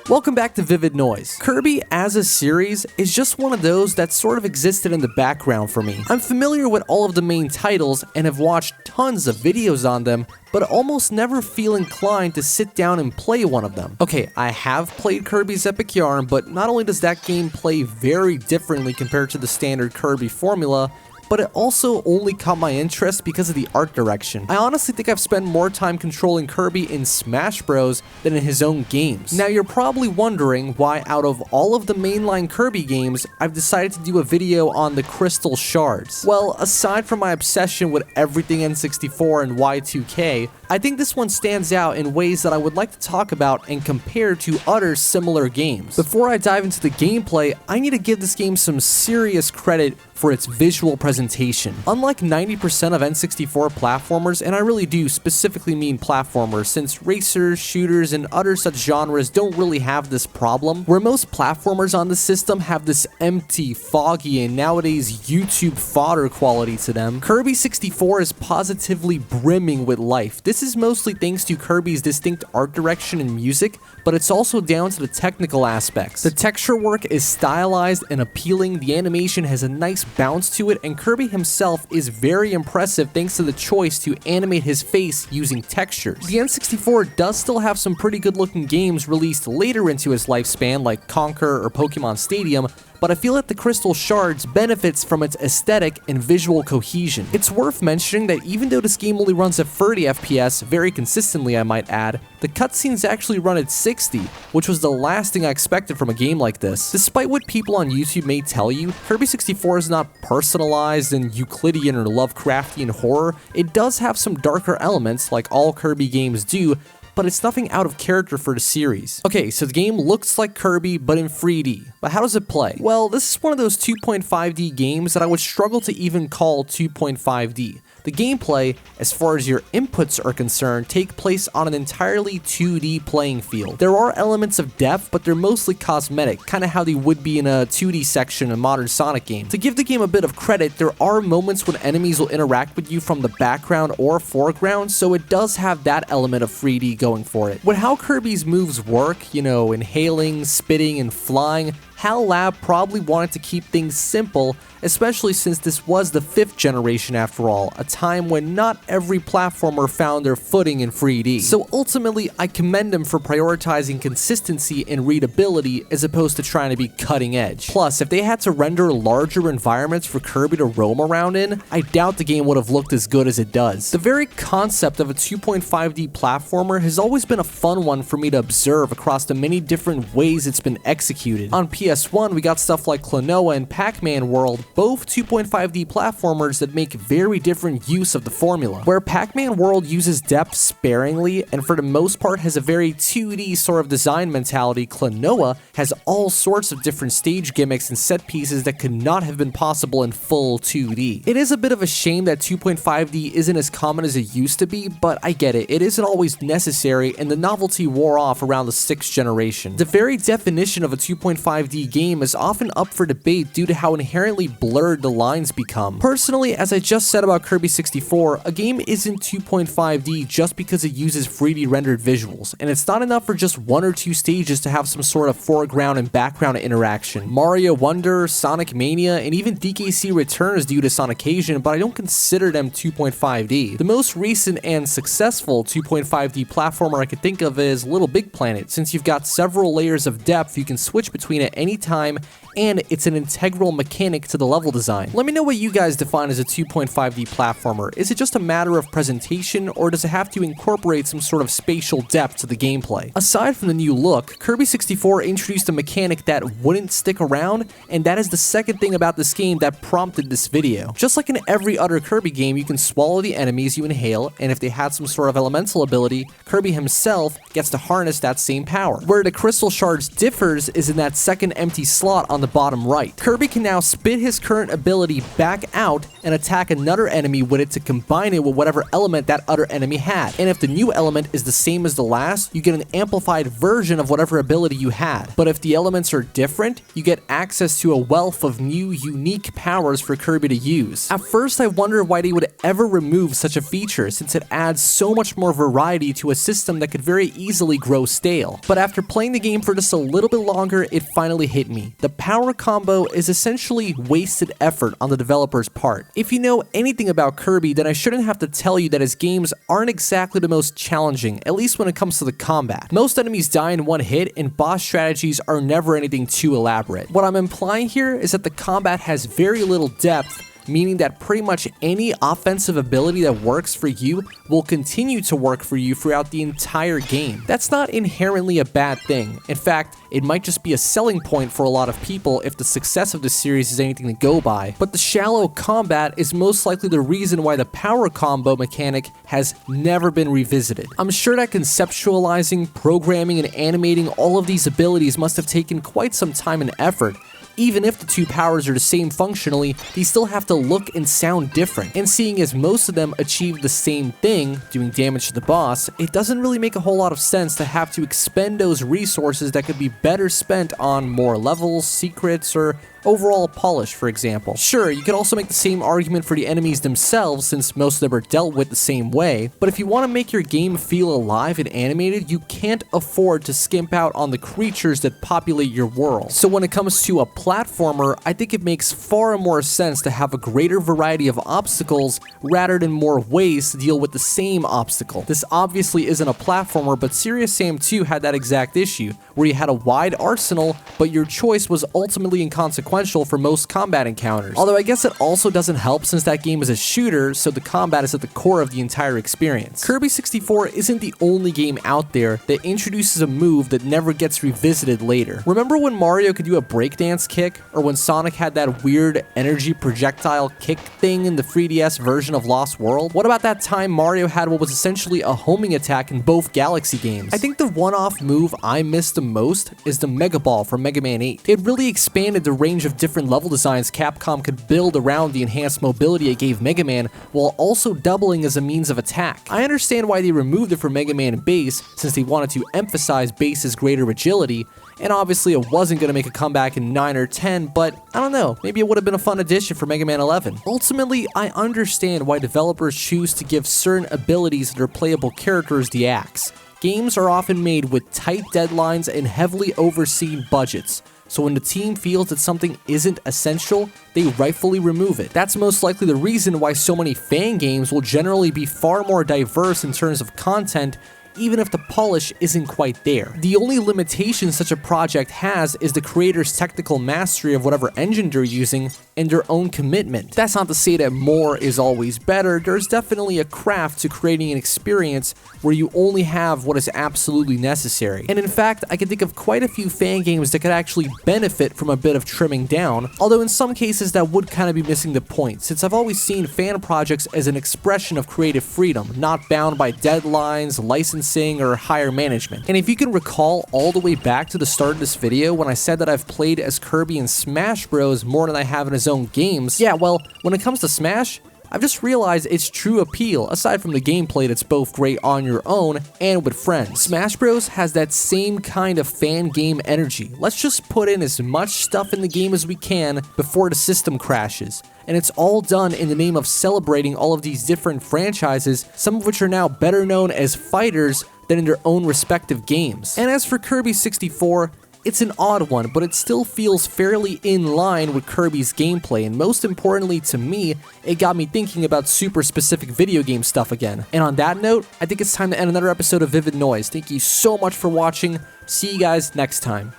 Welcome back to Vivid Noise. Kirby as a series is just one of those that sort of existed in the background for me. I'm familiar with all of the main titles and have watched tons of videos on them, but almost never feel inclined to sit down and play one of them. Okay, I have played Kirby's Epic Yarn, but not only does that game play very differently compared to the standard Kirby formula, but it also only caught my interest because of the art direction. I honestly think I've spent more time controlling Kirby in Smash Bros. Than in his own games. Now you're probably wondering why out of all of the mainline Kirby games, I've decided to do a video on the Crystal Shards. Well, aside from my obsession with everything N64 and Y2K, I think this one stands out in ways that I would like to talk about and compare to other similar games. Before I dive into the gameplay, I need to give this game some serious credit for its visual presentation. Unlike 90% of N64 platformers, and I really do specifically mean platformers since racers, shooters, and other such genres don't really have this problem, where most platformers on the system have this empty, foggy, and nowadays YouTube fodder quality to them, Kirby 64 is positively brimming with life. This is mostly thanks to Kirby's distinct art direction and music, but it's also down to the technical aspects. The texture work is stylized and appealing, the animation has a nice bounce to it, and Kirby himself is very impressive thanks to the choice to animate his face using textures. The N64 does still have some pretty good looking games released later into his lifespan like Conquer or Pokemon Stadium, but I feel that the Crystal Shards benefits from its aesthetic and visual cohesion. It's worth mentioning that even though this game only runs at 30 FPS, very consistently I might add, the cutscenes actually run at 60, which was the last thing I expected from a game like this. Despite what people on YouTube may tell you, Kirby 64 is not personalized and Euclidean or Lovecraftian horror. It does have some darker elements, like all Kirby games do, but it's nothing out of character for the series. Okay, so the game looks like Kirby, but in 3D. But how does it play? Well, this is one of those 2.5D games that I would struggle to even call 2.5D. The gameplay, as far as your inputs are concerned, take place on an entirely 2D playing field. There are elements of depth, but they're mostly cosmetic, kind of how they would be in a 2D section in a modern Sonic game. To give the game a bit of credit, there are moments when enemies will interact with you from the background or foreground, so it does have that element of 3D going for it. With how Kirby's moves work, you know, inhaling, spitting, and flying, HAL Lab probably wanted to keep things simple, especially since this was the 5th generation after all, a time when not every platformer found their footing in 3D. So ultimately, I commend them for prioritizing consistency and readability as opposed to trying to be cutting edge. Plus, if they had to render larger environments for Kirby to roam around in, I doubt the game would have looked as good as it does. The very concept of a 2.5D platformer has always been a fun one for me to observe across the many different ways it's been executed. On PS1, we got stuff like Klonoa and Pac-Man World, both 2.5D platformers that make very different use of the formula. Where Pac-Man World uses depth sparingly and for the most part has a very 2D sort of design mentality, Klonoa has all sorts of different stage gimmicks and set pieces that could not have been possible in full 2D. It is a bit of a shame that 2.5D isn't as common as it used to be, but I get it, it isn't always necessary and the novelty wore off around the 6th generation. The very definition of a 2.5D game is often up for debate due to how inherently blurred the lines become. Personally, as I just said about Kirby 64, a game isn't 2.5D just because it uses 3D rendered visuals, and it's not enough for just one or two stages to have some sort of foreground and background interaction. Mario Wonder, Sonic Mania, and even DKC Returns do this on occasion, but I don't consider them 2.5D. The most recent and successful 2.5D platformer I could think of is Little Big Planet, since you've got several layers of depth you can switch between at any time, and it's an integral mechanic to the level design. Let me know what you guys define as a 2.5D platformer. Is it just a matter of presentation, or does it have to incorporate some sort of spatial depth to the gameplay? Aside from the new look, Kirby 64 introduced a mechanic that wouldn't stick around, and that is the second thing about this game that prompted this video. Just like in every other Kirby game, you can swallow the enemies you inhale, and if they had some sort of elemental ability, Kirby himself gets to harness that same power. Where the Crystal Shards differs is in that second empty slot on the bottom right. Kirby can now spit his current ability back out and attack another enemy with it to combine it with whatever element that other enemy had. And if the new element is the same as the last, you get an amplified version of whatever ability you had. But if the elements are different, you get access to a wealth of new, unique powers for Kirby to use. At first, I wondered why they would ever remove such a feature, since it adds so much more variety to a system that could very easily grow stale. But after playing the game for just a little bit longer, it finally hit me. The power combo is essentially wasted effort on the developer's part. If you know anything about Kirby, then I shouldn't have to tell you that his games aren't exactly the most challenging, at least when it comes to the combat. Most enemies die in one hit, and boss strategies are never anything too elaborate. What I'm implying here is that the combat has very little depth, meaning that pretty much any offensive ability that works for you will continue to work for you throughout the entire game. That's not inherently a bad thing. In fact, it might just be a selling point for a lot of people if the success of the series is anything to go by. But the shallow combat is most likely the reason why the power combo mechanic has never been revisited. I'm sure that conceptualizing, programming, and animating all of these abilities must have taken quite some time and effort. Even if the two powers are the same functionally, they still have to look and sound different. And seeing as most of them achieve the same thing, doing damage to the boss, it doesn't really make a whole lot of sense to have to expend those resources that could be better spent on more levels, secrets, or overall polish, for example. Sure, you could also make the same argument for the enemies themselves, since most of them are dealt with the same way, but if you want to make your game feel alive and animated, you can't afford to skimp out on the creatures that populate your world. So when it comes to a platformer, I think it makes far more sense to have a greater variety of obstacles rather than more ways to deal with the same obstacle. This obviously isn't a platformer, but Serious Sam 2 had that exact issue, where you had a wide arsenal, but your choice was ultimately inconsequential for most combat encounters. Although I guess it also doesn't help since that game is a shooter, so the combat is at the core of the entire experience. Kirby 64 isn't the only game out there that introduces a move that never gets revisited later. Remember when Mario could do a breakdance kick, or when Sonic had that weird energy projectile kick thing in the 3DS version of Lost World? What about that time Mario had what was essentially a homing attack in both Galaxy games? I think the one-off move I missed the most is the Mega Ball from Mega Man 8. It really expanded the range of different level designs Capcom could build around the enhanced mobility it gave Mega Man, while also doubling as a means of attack. I understand why they removed it from Mega Man Base, since they wanted to emphasize Base's greater agility, and obviously it wasn't going to make a comeback in 9 or 10, but I don't know, maybe it would have been a fun addition for Mega Man 11. Ultimately, I understand why developers choose to give certain abilities to their playable characters the axe. Games are often made with tight deadlines and heavily overseen budgets, so when the team feels that something isn't essential, they rightfully remove it. That's most likely the reason why so many fan games will generally be far more diverse in terms of content, even if the polish isn't quite there. The only limitation such a project has is the creator's technical mastery of whatever engine they're using and their own commitment. That's not to say that more is always better. There's definitely a craft to creating an experience where you only have what is absolutely necessary. And in fact, I can think of quite a few fan games that could actually benefit from a bit of trimming down, although in some cases that would kind of be missing the point, since I've always seen fan projects as an expression of creative freedom, not bound by deadlines, licensing, or higher management. And if you can recall all the way back to the start of this video when I said that I've played as Kirby in Smash Bros more than I have in his own games, yeah, well, when it comes to Smash, I've just realized its true appeal, aside from the gameplay that's both great on your own and with friends. Smash Bros has that same kind of fan game energy. Let's just put in as much stuff in the game as we can before the system crashes. And it's all done in the name of celebrating all of these different franchises, some of which are now better known as fighters than in their own respective games. And as for Kirby 64, it's an odd one, but it still feels fairly in line with Kirby's gameplay, and most importantly to me, it got me thinking about super specific video game stuff again. And on that note, I think it's time to end another episode of Vivid Noise. Thank you so much for watching. See you guys next time.